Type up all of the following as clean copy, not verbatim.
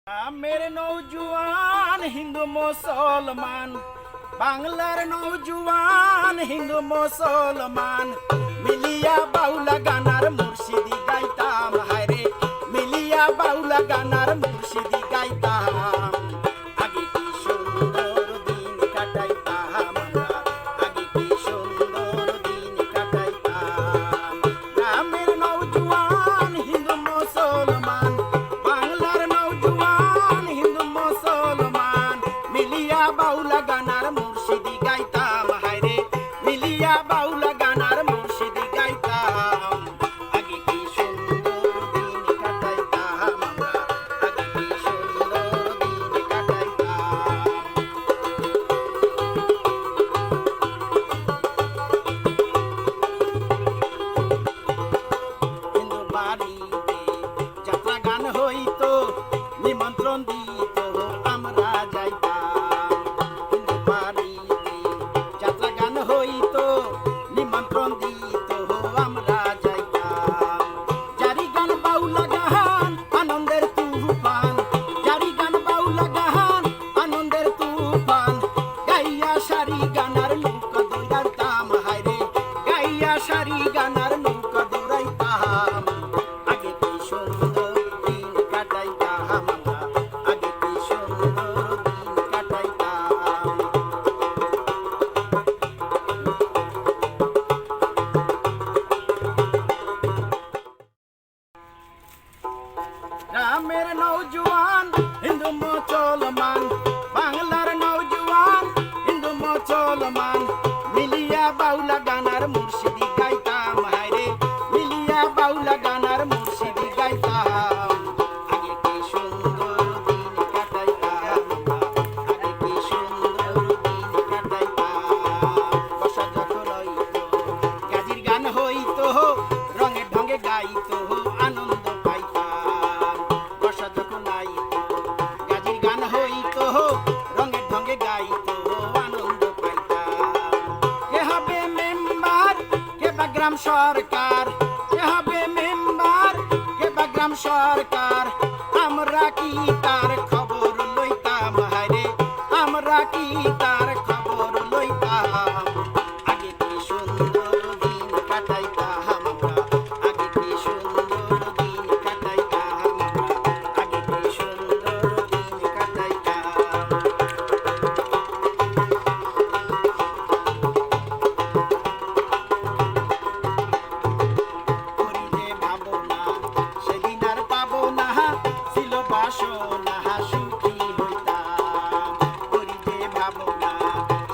আমের নৌজুয়ান হিন্দু মুসলমান, বাংলার নৌজুয়ান হিন্দু মুসলমান, মিলিয়া বাউলা গানার মুর্শিদি গাইতাম, হায়রে মিলিয়া বাউলা গানার মুর্শিদি গাইতাম। আগে কি সুন্দর দিন কাটাইতাম আমরা, আগে কি সুন্দর দিন কাটাইতাম। গ্রামের নৌজুয়ান হিন্দু মুসলমান, বাংলার নৌজুয়ান হিন্দু মুসলমান, মিলিয়া বাউলা গানার মুর্শিদি গাইতাম, হায়রে মিলিয়া বাউলা গানার মুর্শিদি গাইতাম। আগে কি সুন্দর দিন কাটাইতাম আমরা, আগে কি সুন্দর দিন কাটাইতাম। হিন্দু বাড়িতে যাত্রা গান হইতো, নিমন্ত্রণ দিত আমরা যাইতাম। হিন্দু বাড়িতে যাত্রা গান হইতো, নিমন্ত্রণ দিত আমরা যাইতাম। জারি গান বাউলা গান আনন্দের তুফান, জারি গান বাউলা গান আনন্দের তুফান, গাইয়া সারি গানার নৌকা দৌড়াইতাম, হায়রে গাইয়া সারি গানার নৌকা দৌড়াইতাম। আগে কি সুন্দর দিন কাটাইতাম আমরা, আগে কি সুন্দর দিন কাটাইতাম। গ্রামের নৌজওয়ান হিন্দু মুসলমান, বাংলার নৌজওয়ান হিন্দু মুসলমান, মিলিয়া বাউলা গানার মুর্শিদি গাইতাম, হায়রে মিলিয়া বাউলা গানার মুর্শিদি গাইতাম। আগে কি সুন্দর দিন কাটাইতাম আমরা, আগে কি সুন্দর দিন কাটাইতাম। বর্ষা যখন হইতো গাজির গান হইতো, রঙে ঢঙে গাইতো আনন্দ পাইতাম। বর্ষা যখন আইতো গাজির গান হইতো, রঙে ঢঙে গাইতো আনন্দ পাইতাম। কে হবে মেম্বার, কে বা গ্রাম সরকার, কে হবে মেম্বার, কে বা গ্রাম সরকার, আমরা কি তার খবর লইতাম, হায়রে আমরা কি তার খবর লইতাম। আগে কি সুন্দর দিন কাটাইতাম আমরা, আগে কি সুন্দর দিন কাটাইতাম আমরা, আগে কি সুন্দর দিন কাটাইতাম। করিলে ভাবনা সেদিন আর পাবো না, ছিল বাসনা সুখী হইতাম। করিলে ভাবনা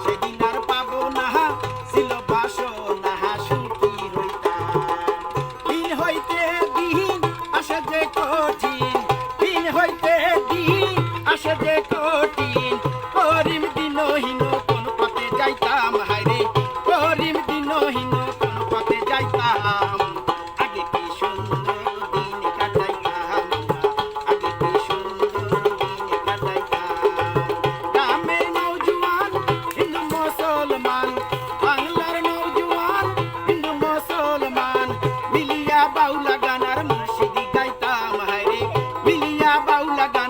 সেদিন আর পাবো না, ছিল বাসনা সুখী হইতাম। দিন হইতে দিন আসে যে কঠিন, দিন হইতে দিন আসে যে কঠিন, করিম দিনহীন কোন পথে যাইতাম, হায়রে করিম দিনহীন কোন পথে যাইতাম। আগে কি সুন্দর দিন কাটাইতাম আমরা, আগে কি সুন্দর দিন কাটাইতাম। গ্রামের নৌজওয়ান হিন্দু মুসলমান, বাংলার নৌজওয়ান হিন্দু মুসলমান, মিলিয়া বাউলা গানার মুর্শিদি গাইতাম, হায়রে মিলিয়া বাউলা গান